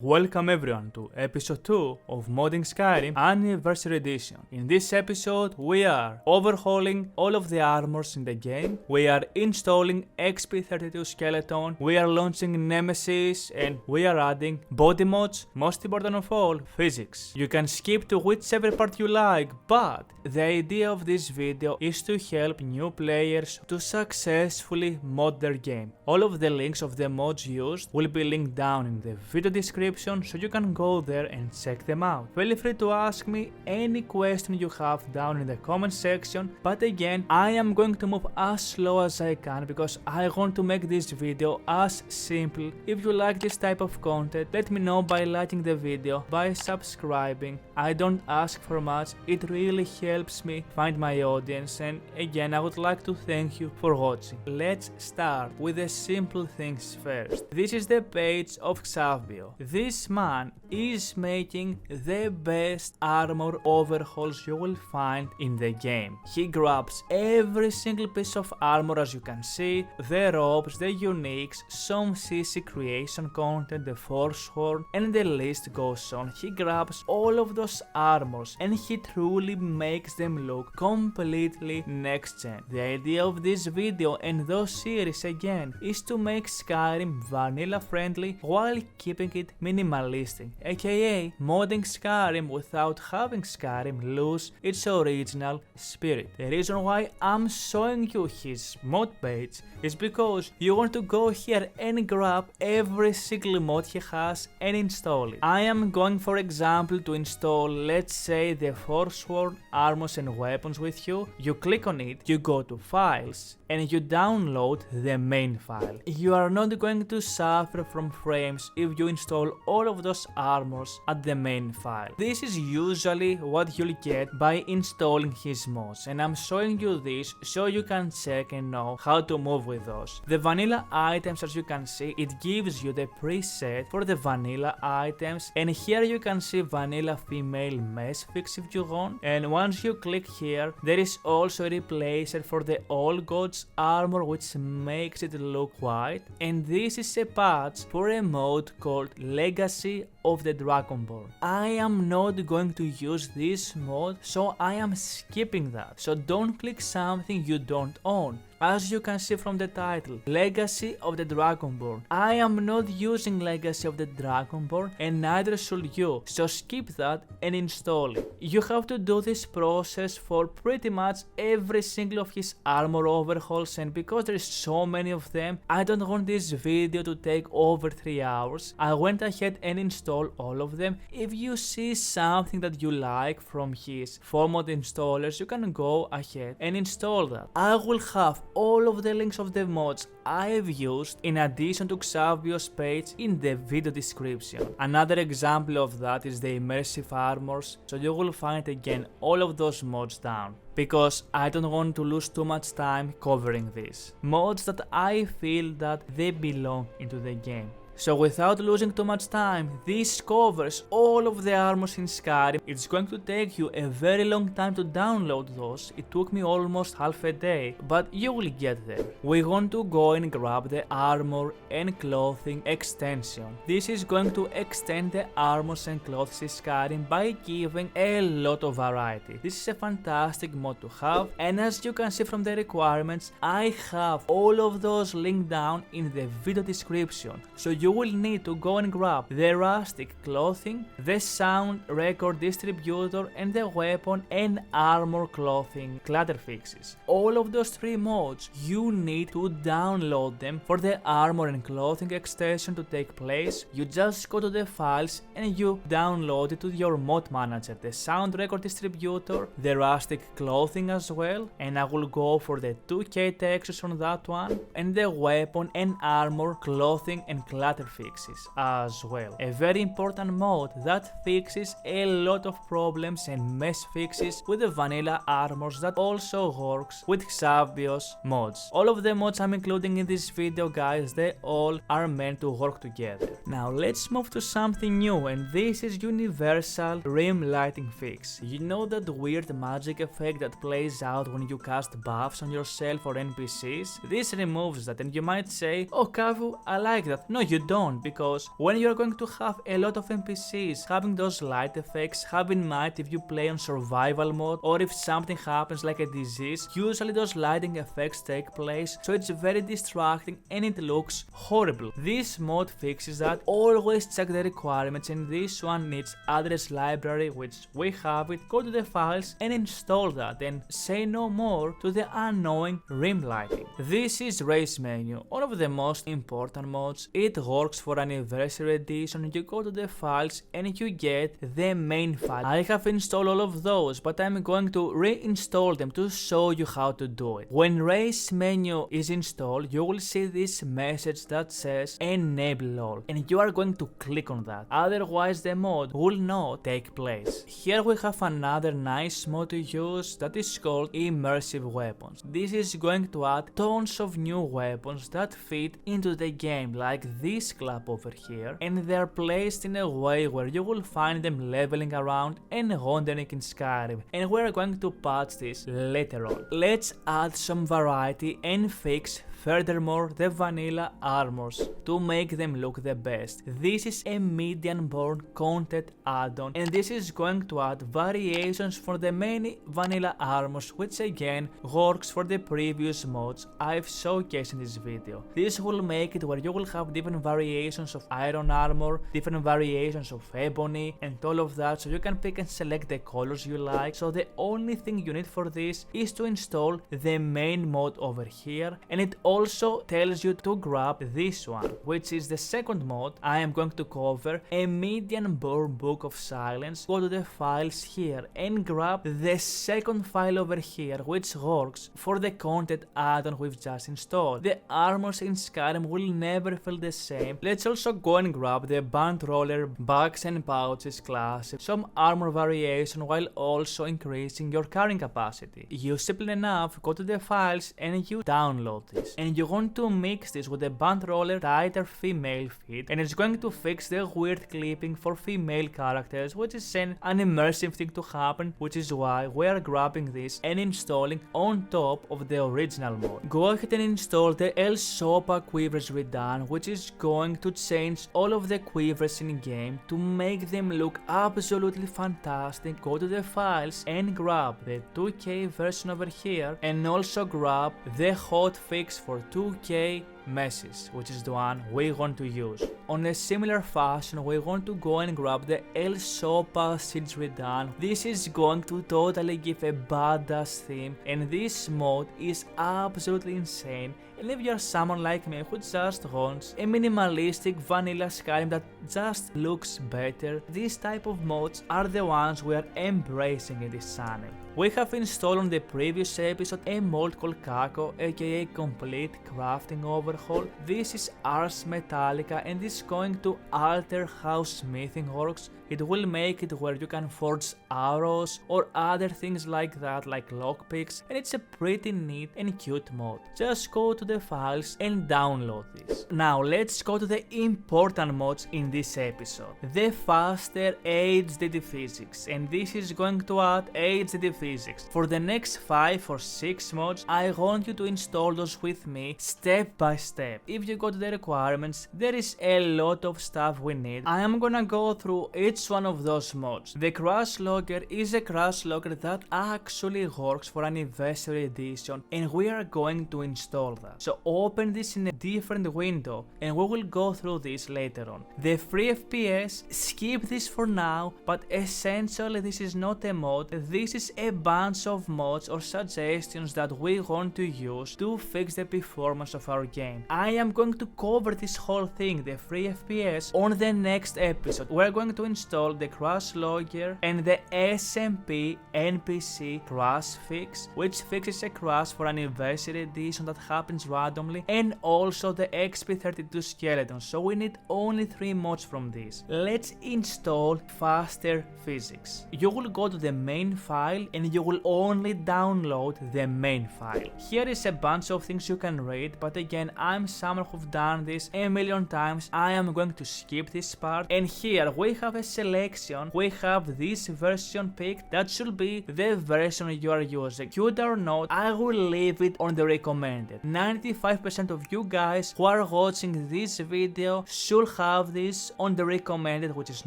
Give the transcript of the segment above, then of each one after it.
Welcome everyone to episode 2 of Modding Skyrim Anniversary Edition. In this episode we are overhauling all of the armors in the game, we are installing XP32 Skeleton, we are launching Nemesis, and we are adding body mods, most important of all, physics. You can skip to whichever part you like, but the idea of this video is to help new players to successfully mod their game. All of the links of the mods used will be linked down in the video description, so you can go there and check them out. Feel free to ask me any question you have down in the comment section, but again, I am going to move as slow as I can because I want to make this video as simple. If you like this type of content, let me know by liking the video, by subscribing. I don't ask for much, it really helps me find my audience, and again, I would like to thank you for watching. Let's start with the simple things first. This is the page of Kavou. This man is making the best armor overhauls you will find in the game. He grabs every single piece of armor, as you can see, the robes, the uniques, some CC creation content, the Forsworn, and the list goes on. He grabs all of those armors and he truly makes them look completely next gen. The idea of this video and those series again is to make Skyrim vanilla friendly while keeping it minimalistic, aka modding Skyrim without having Skyrim lose its original spirit. The reason why I'm showing you his mod page is because you want to go here and grab every single mod he has and install it. I am going, for example, to install, let's say, the Forsworn armors and weapons with you. You click on it, you go to files, and you download the main file. You are not going to suffer from frames if you install all of those armors at the main file. This is usually what you'll get by installing his mods, and I'm showing you this so you can check and know how to move with those. The vanilla items, as you can see, it gives you the preset for the vanilla items, and here you can see vanilla female mesh fix if you want, and once you click here there is also a replacer for the all gods armor which makes it look white, and this is a patch for a mode called Legacy of the Dragonborn. I am not going to use this mod, so I am skipping that. So don't click something you don't own. As you can see from the title, Legacy of the Dragonborn. I am not using Legacy of the Dragonborn and neither should you, so skip that and install it. You have to do this process for pretty much every single of his armor overhauls, and because there is so many of them, I don't want this video to take over 3 hours. I went ahead and installed all of them. If you see something that you like from his 4-mod installers, you can go ahead and install that. I will have all of the links of the mods I've used in addition to Kavou's page in the video description. Another example of that is the immersive armors, so you will find again all of those mods down, because I don't want to lose too much time covering this. Mods that I feel that they belong into the game. So without losing too much time, this covers all of the armors in Skyrim. It's going to take you a very long time to download those. It took me almost half a day, but you will get there. We want to go and grab the armor and clothing extension. This is going to extend the armors and clothes in Skyrim by giving a lot of variety. This is a fantastic mod to have, and as you can see from the requirements, I have all of those linked down in the video description. So you will need to go and grab the rustic clothing, the sound record distributor, and the weapon and armor clothing clutter fixes. All of those 3 mods, you need to download them. For the armor and clothing extension to take place, you just go to the files and you download it to your mod manager, the sound record distributor, the rustic clothing as well, and I will go for the 2K textures on that one, and the weapon and armor clothing and clutter fixes as well. A very important mod that fixes a lot of problems and mess fixes with the vanilla armors that also works with Kavou's mods. All of the mods I'm including in this video, guys, they all are meant to work together. Now let's move to something new, and this is universal rim lighting fix. You know that weird magic effect that plays out when you cast buffs on yourself or NPCs? This removes that, and you might say, oh Kavou, I like that. No, you you don't, because when you're going to have a lot of NPCs having those light effects, have in mind if you play on survival mode or if something happens like a disease, usually those lighting effects take place, so it's very distracting and it looks horrible. This mod fixes that. Always check the requirements, and this one needs address library, which we have it. Go to the files and install that, and say no more to the annoying rim lighting. This is Racemenu, one of the most important mods. It works for Anniversary Edition. You go to the files and you get the main file. I have installed all of those, but I'm going to reinstall them to show you how to do it. When Racemenu is installed, you will see this message that says enable all, and you are going to click on that, otherwise the mod will not take place. Here we have another nice mod to use that is called Immersive Weapons. This is going to add tons of new weapons that fit into the game, like this clap over here, and they are placed in a way where you will find them leveling around and wandering in Skyrim, and we are going to patch this later on. Let's add some variety and fix furthermore the vanilla armors to make them look the best. This is a medium-born content add-on, and this is going to add variations for the many vanilla armors, which again works for the previous mods I've showcased in this video. This will make it where you will have different variations of iron armor, different variations of ebony and all of that, so you can pick and select the colors you like. So the only thing you need for this is to install the main mod over here, and it also tells you to grab this one, which is the second mod I am going to cover, a medium-born Book of Silence. Go to the files here and grab the second file over here, which works for the content add-on we've just installed. The armors in Skyrim will never feel the same. Let's also go and grab the band roller, bags and pouches class, some armor variation while also increasing your carrying capacity. You simply enough go to the files and you download this, and you want to mix this with the band roller tighter female fit, and it's going to fix the weird clipping for female characters, which is an immersive thing to happen, which is why we are grabbing this and installing on top of the original mod. Go ahead and install the El Sopa Quivers redone, which is going to change all of the quivers in game to make them look absolutely fantastic. Go to the files and grab the 2K version over here, and also grab the hotfix for 2K Nemesis, which is the one we want to use. On a similar fashion, we want to go and grab the El Sopa Siege redone. This is going to totally give a badass theme, and this mod is absolutely insane. And if you're someone like me who just wants a minimalistic vanilla Skyrim that just looks better, these type of mods are the ones we are embracing in this channel. We have installed on the previous episode a mod called Kavou, aka Complete Crafting Overhaul. This is Ars Metallica, and is going to alter how smithing works. It will make it where you can forge arrows or other things like that, like lockpicks, and it's a pretty neat and cute mod. Just go to the files and download this. Now let's go to the important mods in this episode. The faster HD physics, and this is going to add HD physics. For the next 5 or 6 mods, I want you to install those with me step by step. If you go to the requirements, there is a lot of stuff we need. I am gonna go through each one of those mods. The Crash Logger is a crash logger that actually works for Anniversary Edition, and we are going to install that. So open this in a different window and we will go through this later on. The free FPS, skip this for now, but essentially this is not a mod. This is a bunch of mods or suggestions that we want to use to fix the performance of our game. I am going to cover this whole thing, the free FPS, on the next episode. We're going to install the Crash Logger and the SMP NPC crash fix, which fixes a crash for Anniversary Edition that happens randomly, and also the XP32 skeleton. So we need only 3 mods from this. Let's install faster physics. You will go to the main file and and you will only download the main file. Here is a bunch of things you can read, but again, I'm someone who've done this a million times. I am going to skip this part, and here we have a selection. We have this version picked. That should be the version you are using. Cute or not, I will leave it on the recommended. 95% of you guys who are watching this video should have this on the recommended, which is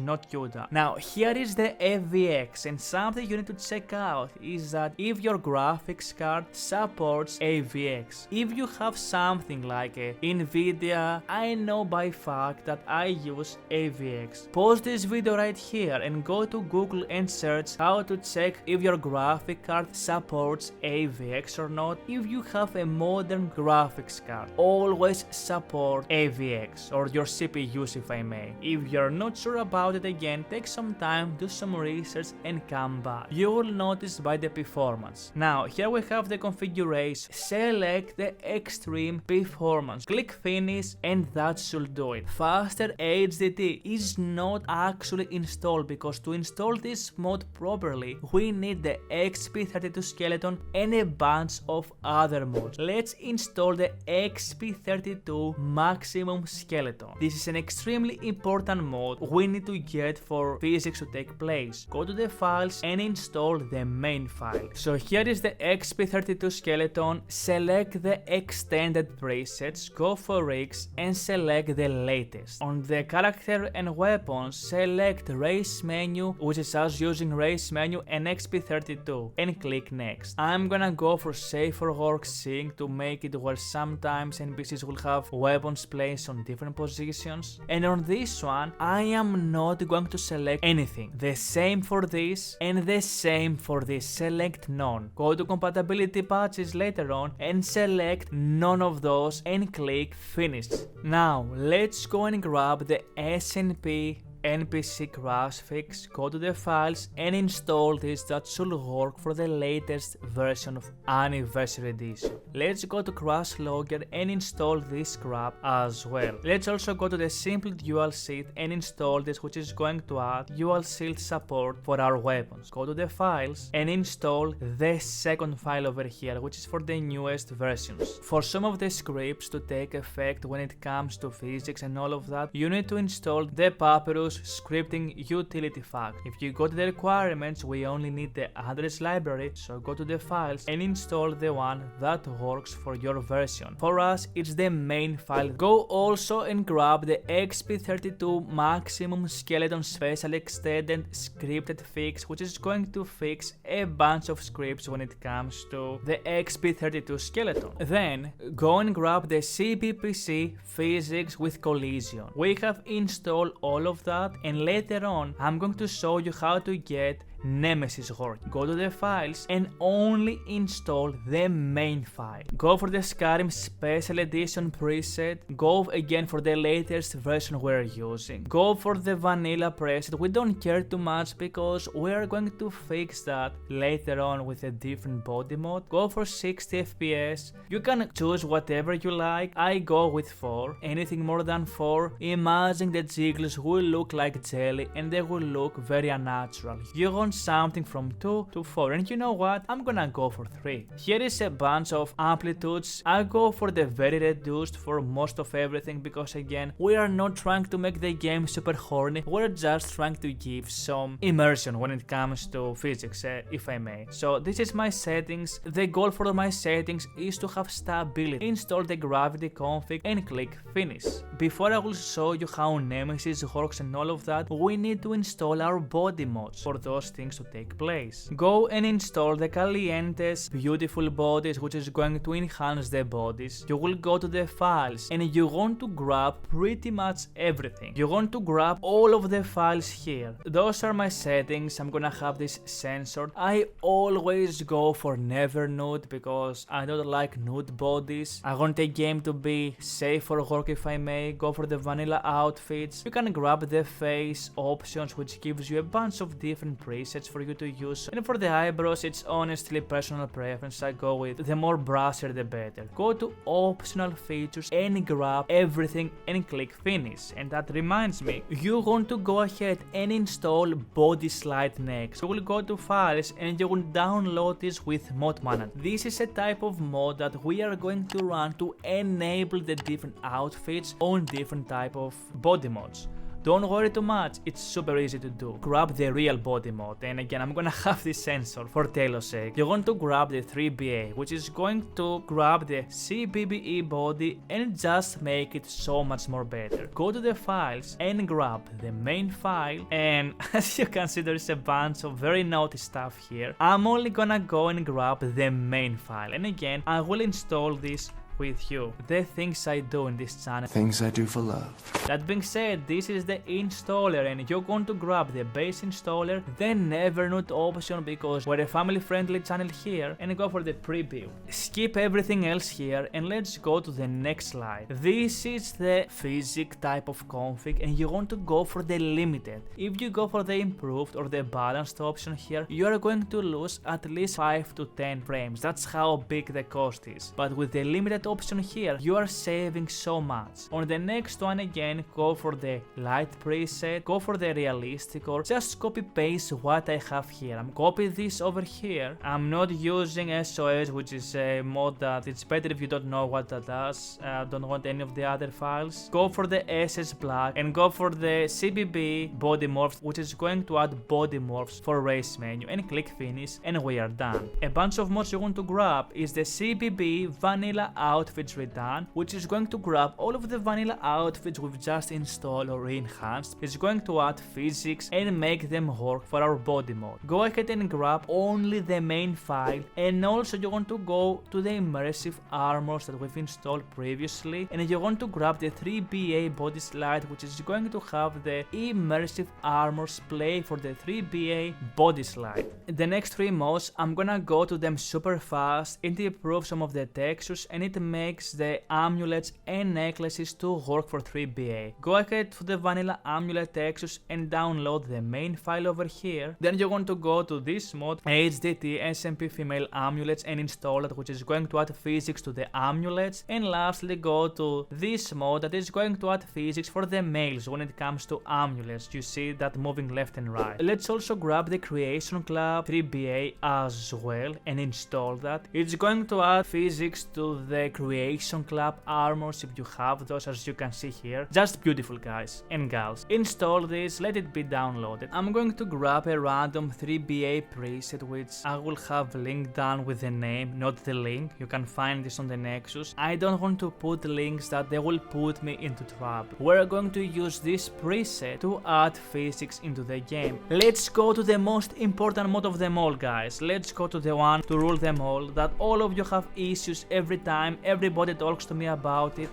not CUDA. Now here is the AVX, and something you need to check out is that if your graphics card supports AVX. If you have something like a Nvidia, I know by fact that I use AVX. Pause this video right here and go to Google and search how to check if your graphic card supports AVX or not. If you have a modern graphics card, always support AVX, or your CPUs if I may. If you're not sure about it, again, take some time, do some research and come back. You will notice by the performance. Now here we have the configuration. Select the extreme performance, click finish, and that should do it. Faster HDD is not actually installed, because to install this mod properly we need the XP32 skeleton and a bunch of other mods. Let's install the XP32 maximum skeleton. This is an extremely important mod we need to get for physics to take place. Go to the files and install the main file. So here is the XP32 skeleton. Select the extended presets, go for rigs and select the latest. On the character and weapons, select Racemenu, which is us using Racemenu and XP32, and click next. I'm gonna go for safer work sync to make it where sometimes NPCs will have weapons placed on different positions, and on this one I am not going to select anything. The same for this and the same for this. Select none. Go to compatibility patches later on and select none of those and click finish. Now let's go and grab the SNP NPC crash fix, go to the files and install this. That should work for the latest version of Anniversary Edition. Let's go to Crash Logger and install this crap as well. Let's also go to the simple dual seat and install this, which is going to add dual shield support for our weapons. Go to the files and install the second file over here, which is for the newest versions. For some of the scripts to take effect when it comes to physics and all of that, you need to install the Papyrus scripting utility fact. If you go to the requirements, we only need the address library, so go to the files and install the one that works for your version. For us, it's the main file. Go also and grab the XP32 maximum skeleton special extended scripted fix, which is going to fix a bunch of scripts when it comes to the XP32 skeleton. Then go and grab the CBPC physics with collision. We have installed all of that, and later on I'm going to show you how to get Nemesis working. Go to the files and only install the main file. Go for the Skyrim Special Edition preset. Go again for the latest version we're using. Go for the vanilla preset. We don't care too much because we're going to fix that later on with a different body mode. Go for 60 FPS. You can choose whatever you like. I go with 4. Anything more than 4, imagine the jiggles will look like jelly and they will look very unnatural. You want something from 2 to 4, and you know what, I'm gonna go for 3. Here is a bunch of amplitudes. I go for the very reduced for most of everything, because again, we are not trying to make the game super horny, we're just trying to give some immersion when it comes to physics, if I may. So this is my settings. The goal for my settings is to have stability. Install the gravity config and click finish. Before I will show you how Nemesis works and all of that, we need to install our body mods for those things to take place. Go and install the Caliente's beautiful bodies, which is going to enhance the bodies. You will go to the files and you want to grab pretty much everything. You want to grab all of the files here. Those are my settings. I'm gonna have this censored. I always go for never nude because I don't like nude bodies. I want the game to be safe for work, if I may. Go for the vanilla outfits. You can grab the face options, which gives you a bunch of different presets presets for you to use. And for the eyebrows, it's honestly personal preference. I go with the more brushier the better. Go to optional features and grab everything and click finish. And that reminds me, you want to go ahead and install Bodyslide next. You will go to files and you will download this with Mod Manager. This is a type of mod that we are going to run to enable the different outfits on different type of body mods. Don't worry too much, it's super easy to do. Grab the real body mode, and again I'm gonna have this sensor for Taylor's sake. You want to grab the 3BA, which is going to grab the CBBE body and just make it so much more better. Go to the files and grab the main file, and as you can see there is a bunch of very naughty stuff here. I'm only gonna go and grab the main file, and again I will install this with you. The things I do in this channel. Things I do for love. That being said, this is the installer and you're going to grab the base installer, then Evernote option because we're a family friendly channel here, and go for the preview. Skip everything else here and let's go to the next slide. This is the physic type of config and you want to go for the limited. If you go for the improved or the balanced option here, you are going to lose at least 5 to 10 frames. That's how big the cost is. But with the limited option here, you are saving so much. On the next one again, go for the light preset, go for the realistic, or just copy paste what I have here. I'm copy this over here. I'm not using SOS, which is a mod that it's better if you don't know what that does. Don't want any of the other files. Go for the SS Black and go for the CBB body morphs, which is going to add body morphs for Racemenu, and click finish and we are done. A bunch of mods you want to grab is the CBB vanilla outfits redone, which is going to grab all of the vanilla outfits we've just installed or enhanced. It's going to add physics and make them work for our body mode. Go ahead and grab only the main file, and also you want to go to the immersive armors that we've installed previously, and you want to grab the 3BA Bodyslide, which is going to have the immersive armors play for the 3BA Bodyslide. The next three mods, I'm gonna go to them super fast and improve some of the textures, and it makes the amulets and necklaces to work for 3BA. Go ahead to the vanilla amulet textures and download the main file over here. Then you want to go to this mod, HDT SMP female amulets, and install it, which is going to add physics to the amulets. And lastly, go to this mod that is going to add physics for the males when it comes to amulets. You see that moving left and right. Let's also grab the Creation Club 3BA as well and install that. It's going to add physics to the Creation Club armors if you have those, as you can see here. Just beautiful, guys and gals. Install this, let it be downloaded. I'm going to grab a random 3BA preset, which I will have linked down with the name, not the link. You can find this on the Nexus. I don't want to put links that they will put me into trouble. We're going to use this preset to add physics into the game. Let's go to the most important mod of them all, guys. Let's go to the one to rule them all, that all of you have issues every time, everybody talks to me about it.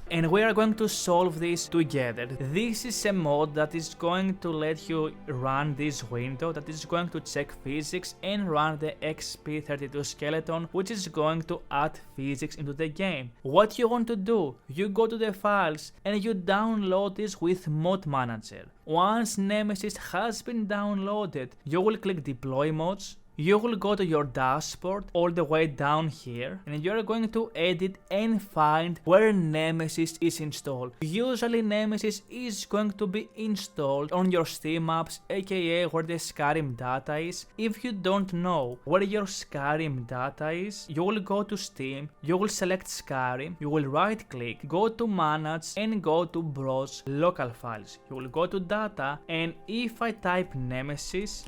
And we are going to solve this together. This is a mod that is going to let you run this window that is going to check physics and run the XP32 skeleton, which is going to add physics into the game. What you want to do, you go to the files and you download this with Mod Manager. Once Nemesis has been downloaded, you will click Deploy Mods. You will go to your dashboard all the way down here, and you're going to edit and find where Nemesis is installed. Usually Nemesis is going to be installed on your Steam apps, aka where the Skyrim data is. If you don't know where your Skyrim data is, you will go to Steam, you will select Skyrim, you will right click, go to Manage and go to Browse Local Files. You will go to Data, and if I type Nemesis,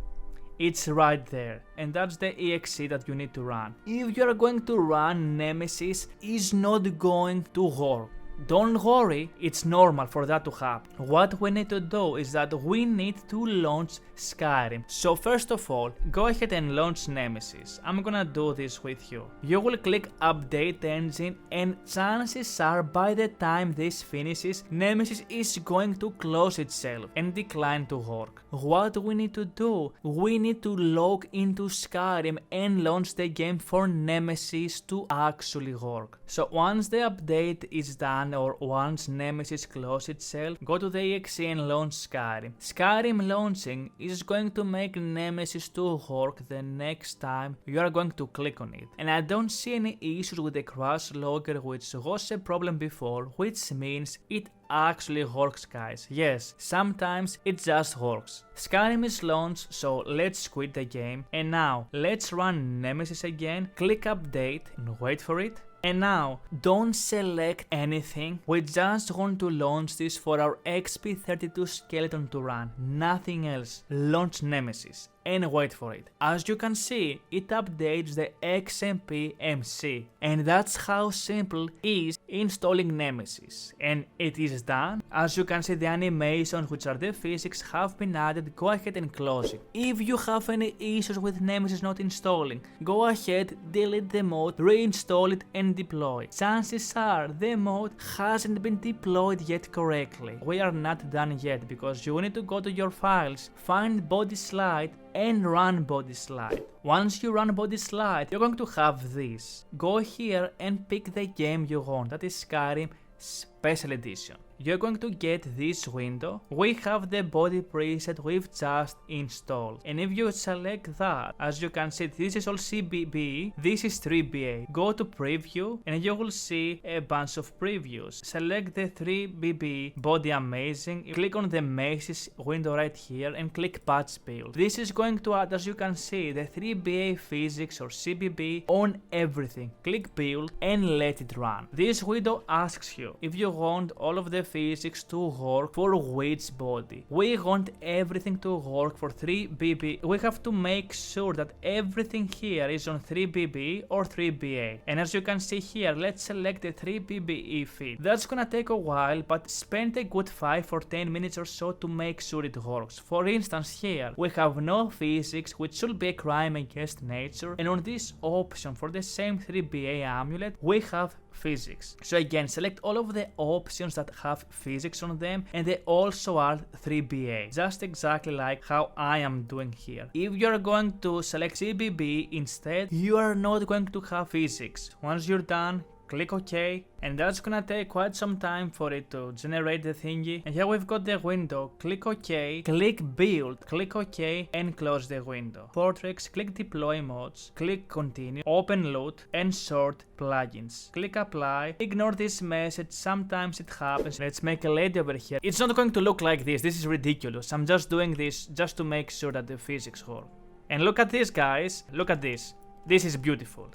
it's right there, and that's the exe that you need to run. If you're going to run Nemesis, it's not going to work. Don't worry, it's normal for that to happen. What we need to do is that we need to launch Skyrim. So first of all, go ahead and launch Nemesis. I'm gonna do this with you. You will click Update Engine, and chances are by the time this finishes, Nemesis is going to close itself and decline to work. What we need to do, we need to log into Skyrim and launch the game for Nemesis to actually work. So once the update is done, done or once Nemesis closes itself, go to the exe and launch Skyrim. Skyrim launching is going to make Nemesis to work the next time you are going to click on it. And I don't see any issues with the crash logger, which was a problem before, which means it actually works, guys. Yes, sometimes it just works. Skyrim is launched, so let's quit the game. And now, let's run Nemesis again, click update and wait for it. And now, don't select anything, we just want to launch this for our XP32 skeleton to run, nothing else. Launch Nemesis and wait for it. As you can see, it updates the XMP MC, and that's how simple it is installing Nemesis. And it is done. As you can see, the animations, which are the physics, have been added. Go ahead and close it. If you have any issues with Nemesis not installing, go ahead, delete the mod, reinstall it and deploy. Chances are the mod hasn't been deployed yet correctly. We are not done yet because you need to go to your files, find Bodyslide and run Bodyslide. Once you run Bodyslide, you're going to have this. Go here and pick the game you want, that is Skyrim Special Edition. You're going to get this window. We have the body preset we've just installed, and if you select that, as you can see, this is all CBB, this is 3BA. Go to preview and you will see a bunch of previews. Select the 3BB body amazing, click on the Nemesis window right here and click patch build. This is going to add, as you can see, the 3BA physics or CBB on everything. Click build and let it run. This window asks you if you want all of the physics to work for which body. We want everything to work for 3BB. We have to make sure that everything here is on 3BB or 3BA. And as you can see here, let's select the 3BBE feed. That's gonna take a while, but spend a good 5 or 10 minutes or so to make sure it works. For instance, here we have no physics, which should be a crime against nature, and on this option for the same 3BA amulet, we have physics. So again, select all of the options that have physics on them, and they also are 3BA, just exactly like how I am doing here. If you're going to select CBB instead, you are not going to have physics. Once you're done, click OK, and that's gonna take quite some time for it to generate the thingy. And here we've got the window. Click OK, click build, click OK, and close the window. Portrait, click deploy mods, click continue, open loot, and sort plugins. Click apply, ignore this message, sometimes it happens. Let's make a lady over here. It's not going to look like this, this is ridiculous. I'm just doing this just to make sure that the physics work. And look at this, guys, look at this. This is beautiful.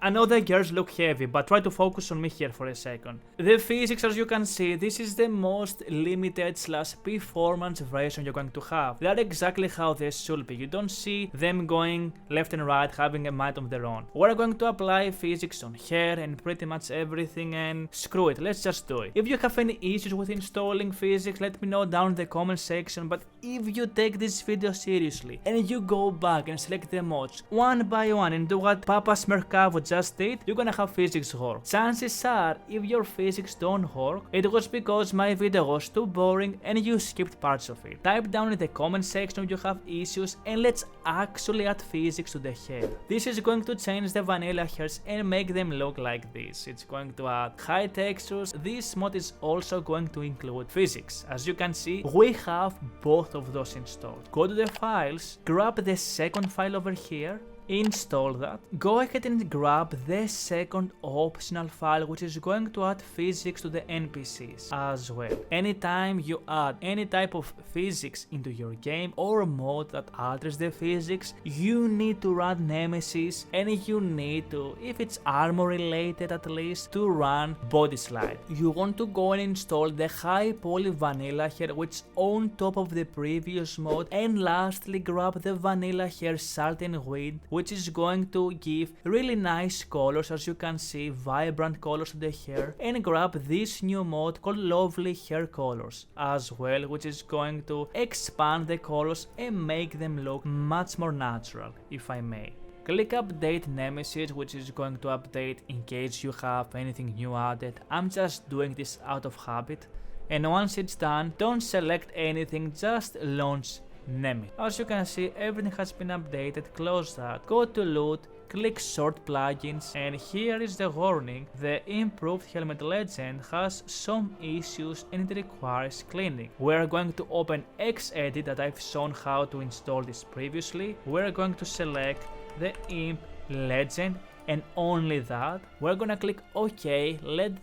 I know the gears look heavy, but try to focus on me here for a second. The physics, as you can see, this is the most limited / performance version you're going to have. They are exactly how they should be. You don't see them going left and right, having a mind of their own. We're going to apply physics on her and pretty much everything, and screw it, let's just do it. If you have any issues with installing physics, let me know down in the comment section, but if you take this video seriously and you go back and select the mods one by one and do what Papa Kavou just did, you're gonna have physics work. Chances are, if your physics don't work, it was because my video was too boring and you skipped parts of it. Type down in the comment section if you have issues and let's actually add physics to the hair. This is going to change the vanilla hairs and make them look like this. It's going to add high textures. This mod is also going to include physics. As you can see, we have both of those installed. Go to the files, grab the second file over here, install that. Go ahead and grab the second optional file, which is going to add physics to the NPCs as well. Anytime you add any type of physics into your game or mod that alters the physics, you need to run Nemesis, and you need to, if it's armor related at least, to run Bodyslide. You want to go and install the high poly vanilla hair, which is on top of the previous mod, and lastly grab the vanilla hair salt and wind, which is going to give really nice colors, as you can see, vibrant colors to the hair, and grab this new mod called Lovely Hair Colors as well, which is going to expand the colors and make them look much more natural, if I may. Click update Nemesis, which is going to update in case you have anything new added. I'm just doing this out of habit. And once it's done, don't select anything, just launch Nemesis. As you can see, everything has been updated. Close that. Go to loot. Click sort plugins, and here is the warning: the improved Helmet Legend has some issues and it requires cleaning. We're going to open Xedit that I've shown how to install this previously. We're going to select the Imp Legend and only that. We're gonna click OK, let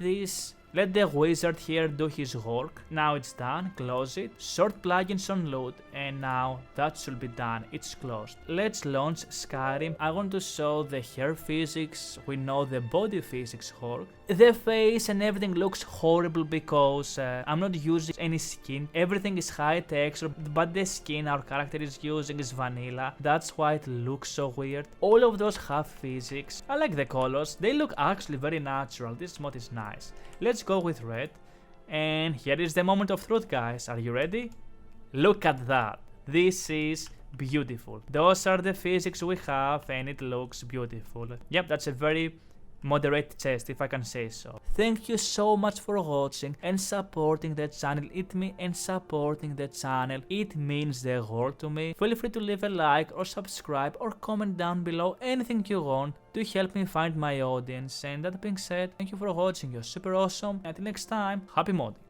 the wizard here do his work. Now it's done, close it, sort plugins on loot, and now that should be done, it's closed. Let's launch Skyrim. I want to show the hair physics, we know the body physics work. The face and everything looks horrible because I'm not using any skin. Everything is high texture, but the skin our character is using is vanilla. That's why it looks so weird. All of those have physics. I like the colors, they look actually very natural. This mod is nice. Let's go with red. And here is the moment of truth, guys. Are you ready? Look at that. This is beautiful. Those are the physics we have and it looks beautiful. Yep, that's a very moderate chest, if I can say so. Thank you so much for watching and supporting the channel. It means the world to me. Feel free to leave a like or subscribe or comment down below anything you want to help me find my audience. And that being said, thank you for watching. You're super awesome. Until next time, happy modding.